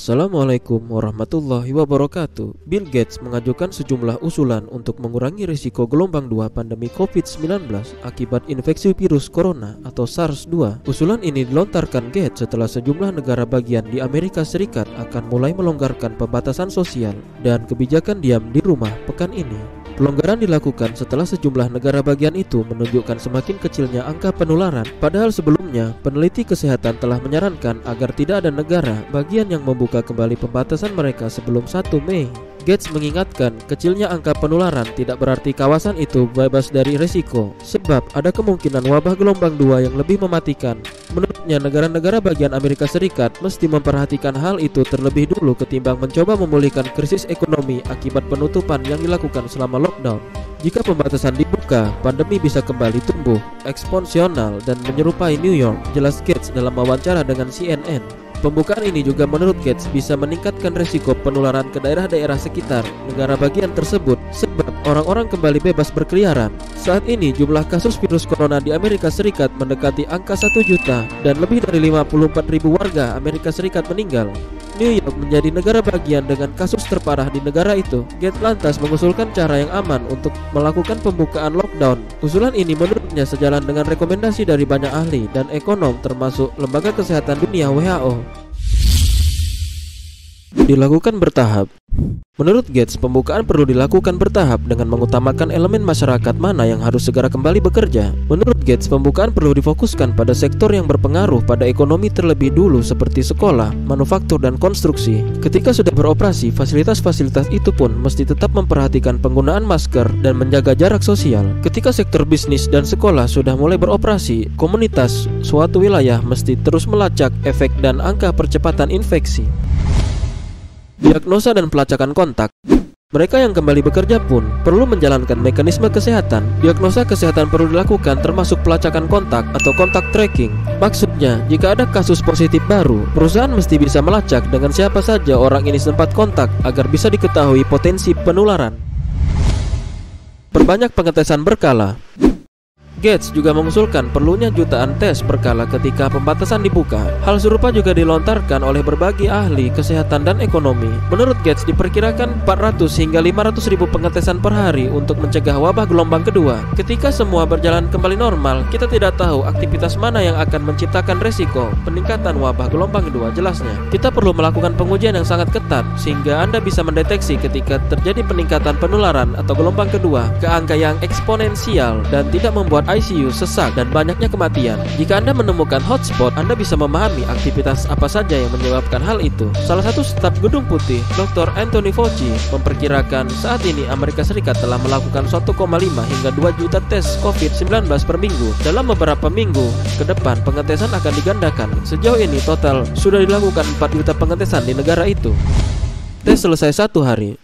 Assalamualaikum warahmatullahi wabarakatuh. Bill Gates mengajukan sejumlah usulan untuk mengurangi risiko gelombang 2 pandemi COVID-19 akibat infeksi virus corona atau SARS-2. Usulan ini dilontarkan Gates setelah sejumlah negara bagian di Amerika Serikat akan mulai melonggarkan pembatasan sosial dan kebijakan diam di rumah pekan ini. Pelonggaran dilakukan setelah sejumlah negara bagian itu menunjukkan semakin kecilnya angka penularan. Padahal sebelumnya, peneliti kesehatan telah menyarankan agar tidak ada negara bagian yang membuka kembali pembatasan mereka sebelum 1 Mei. Gates mengingatkan, kecilnya angka penularan tidak berarti kawasan itu bebas dari risiko, sebab ada kemungkinan wabah gelombang 2 yang lebih mematikan. Menurutnya, negara-negara bagian Amerika Serikat mesti memperhatikan hal itu terlebih dulu ketimbang mencoba memulihkan krisis ekonomi akibat penutupan yang dilakukan selama lockdown. Jika pembatasan dibuka, pandemi bisa kembali tumbuh eksponensial dan menyerupai New York, jelas Gates dalam wawancara dengan CNN. Pembukaan ini juga menurut Gates bisa meningkatkan risiko penularan ke daerah-daerah sekitar negara bagian tersebut sebab orang-orang kembali bebas berkeliaran. Saat ini jumlah kasus virus corona di Amerika Serikat mendekati angka 1 juta dan lebih dari 54.000 warga Amerika Serikat meninggal. New York menjadi negara bagian dengan kasus terparah di negara itu. Gates lantas mengusulkan cara yang aman untuk melakukan pembukaan lockdown. Usulan ini menurutnya sejalan dengan rekomendasi dari banyak ahli dan ekonom termasuk Lembaga Kesehatan Dunia WHO. Dilakukan bertahap. Menurut Gates, pembukaan perlu dilakukan bertahap dengan mengutamakan elemen masyarakat mana yang harus segera kembali bekerja. Menurut Gates, pembukaan perlu difokuskan pada sektor yang berpengaruh pada ekonomi terlebih dulu seperti sekolah, manufaktur, dan konstruksi. Ketika sudah beroperasi, fasilitas-fasilitas itu pun mesti tetap memperhatikan penggunaan masker dan menjaga jarak sosial. Ketika sektor bisnis dan sekolah sudah mulai beroperasi, komunitas suatu wilayah mesti terus melacak efek dan angka percepatan infeksi. Diagnosa dan pelacakan kontak. Mereka yang kembali bekerja pun perlu menjalankan mekanisme kesehatan. Diagnosa kesehatan perlu dilakukan termasuk pelacakan kontak atau kontak tracking. Maksudnya, jika ada kasus positif baru, perusahaan mesti bisa melacak dengan siapa saja orang ini sempat kontak agar bisa diketahui potensi penularan. Perbanyak pengetesan berkala. Gates juga mengusulkan perlunya jutaan tes berkala ketika pembatasan dibuka. Hal serupa juga dilontarkan oleh berbagai ahli kesehatan dan ekonomi. Menurut Gates, diperkirakan 400 hingga 500 ribu pengetesan per hari untuk mencegah wabah gelombang kedua. Ketika semua berjalan kembali normal, kita tidak tahu aktivitas mana yang akan menciptakan resiko peningkatan wabah gelombang kedua. Jelasnya, kita perlu melakukan pengujian yang sangat ketat sehingga Anda bisa mendeteksi ketika terjadi peningkatan penularan atau gelombang kedua ke angka yang eksponensial dan tidak membuat ICU sesak dan banyaknya kematian. Jika Anda menemukan hotspot, Anda bisa memahami aktivitas apa saja yang menyebabkan hal itu. Salah satu staf Gedung Putih, Dr. Anthony Fauci, memperkirakan saat ini Amerika Serikat telah melakukan 1,5 hingga 2 juta tes COVID-19 per minggu. Dalam beberapa minggu ke depan, pengetesan akan digandakan. Sejauh ini total sudah dilakukan 4 juta pengetesan di negara itu. Tes selesai 1 hari.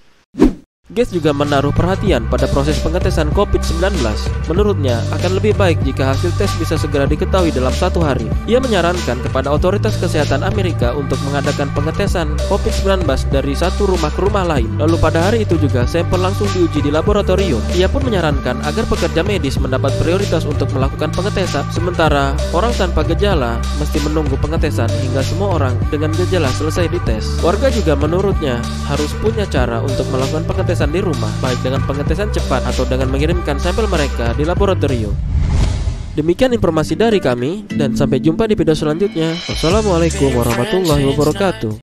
Gates juga menaruh perhatian pada proses pengetesan COVID-19. Menurutnya, akan lebih baik jika hasil tes bisa segera diketahui dalam 1 hari. Ia menyarankan kepada otoritas kesehatan Amerika untuk mengadakan pengetesan COVID-19 dari satu rumah ke rumah lain. Lalu pada hari itu juga sampel langsung diuji di laboratorium. Ia pun menyarankan agar pekerja medis mendapat prioritas untuk melakukan pengetesan, sementara orang tanpa gejala mesti menunggu pengetesan hingga semua orang dengan gejala selesai dites. Warga juga menurutnya harus punya cara untuk melakukan pengetesan di rumah, baik dengan pengetesan cepat atau dengan mengirimkan sampel mereka di laboratorium. Demikian informasi dari kami dan sampai jumpa di video selanjutnya. Wassalamualaikum warahmatullahi wabarakatuh.